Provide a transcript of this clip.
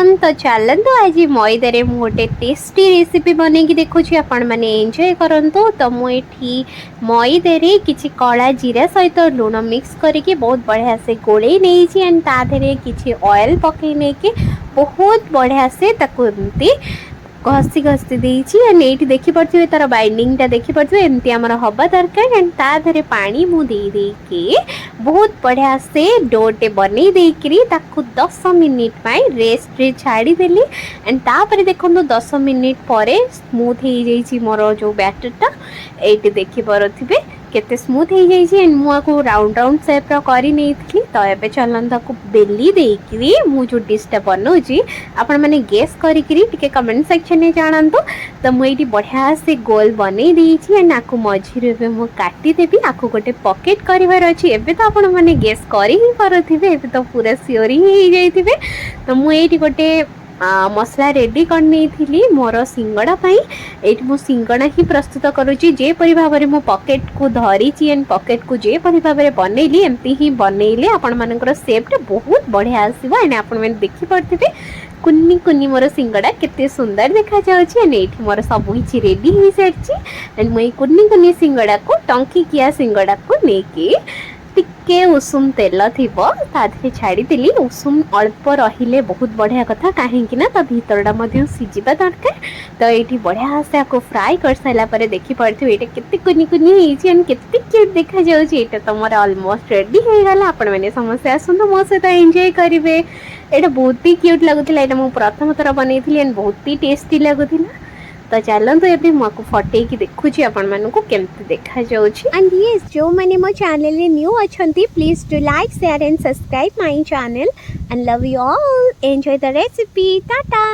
Everyone. तो चलतु आज मैदार गोटे टेस्टी रेसिपी बनईकि देखुची आपण मैंने एंजॉय करंतु। तो मुझे मैदार किसी कला जीरा सहित लुण मिक्स करके बहुत बढ़िया से गोले नहीं एंड ताधे किसी ऑयल पकई नहीं बहुत बढ़िया से एमती घसी घसी देती एंड ये देखिपे तार बाइंडिंगटा देखिपे एमती आमर हवा दरकार एंड ताधे पानी मुझे बहुत बढ़िया से डोटे बनई देकरी 10 मिनिट रेस्ट रे छाड़ीदेली एंड तापर देखो 10 मिनिट पर स्मूथ हो जाइए मोर जो बैटरटा ये देखिपे केते स्मूथ हो जाइए एंड मुझे राउंड राउंड सेप करी नहीं थी। तो ये चलन ताको बेली देकरी मु जो डिशटा बनाऊँगी आपण मैंने गेस करिके कमेंट सेक्शन में जानतु। तो मुझे बढ़िया से गोल बनई देती एंड आपको मझीरे मुझे काटिदेवी आपको गोटे पकेट करार अच्छी एवं तो आपण मैंने गेस कर ही पारे तो पूरा सियोर ही जाइए। तो मुझे गोटे मसला रेडी करनी मोर सिंगड़ा ये मु सिंगड़ा ही प्रस्तुत करुच्ची जेपरी भाव में मो पकेट को धरी एंड पकेट को जेपरी भाव में बनईली एमती ही बनईले आपण मानकर सेपटा बहुत बढ़िया आसो एंड आपण मैंने देखिपे कुन्नी कुन्नी मोर सिंगड़ा केते सुंदर देखा जाउछि एंड एठी मोर सब किछि रेडी हो सारछि एंड मुई कुन्नी कुन्नी सिंगड़ा को टंकी किया सिंगड़ा को लेके टिके उषुम तेल थिबो ताधे छाड़ी देली उषुम अल्प रहिले बहुत बढ़िया कथा कहीं तो भीतरटा मध्य सिझिबा दरकार। तो ये बढ़िया से आपको फ्राई कर सारा पर देखी पड़े ये केते कुनी कुनी होइछि एंड केते क्यूट देखा जाउछि। एटा तो मोर ऑलमोस्ट रेडी हो गला आपण मैंने समस्या आसंतु मो सहित एंजॉय करिवे। एटा बहुत ही क्यूट लगुथिला एटा मु प्रथम थर बनैथिली एंड बहुत ही टेस्टी लगुथिला। तो चलते ये मुझे फटेकी देखुची आपण मानकु केमती देखा जाउछि एंड यस जो मैंने मो चैनल रे न्यू अछंती please do like share and subscribe my channel and love you all enjoy the recipe Tata.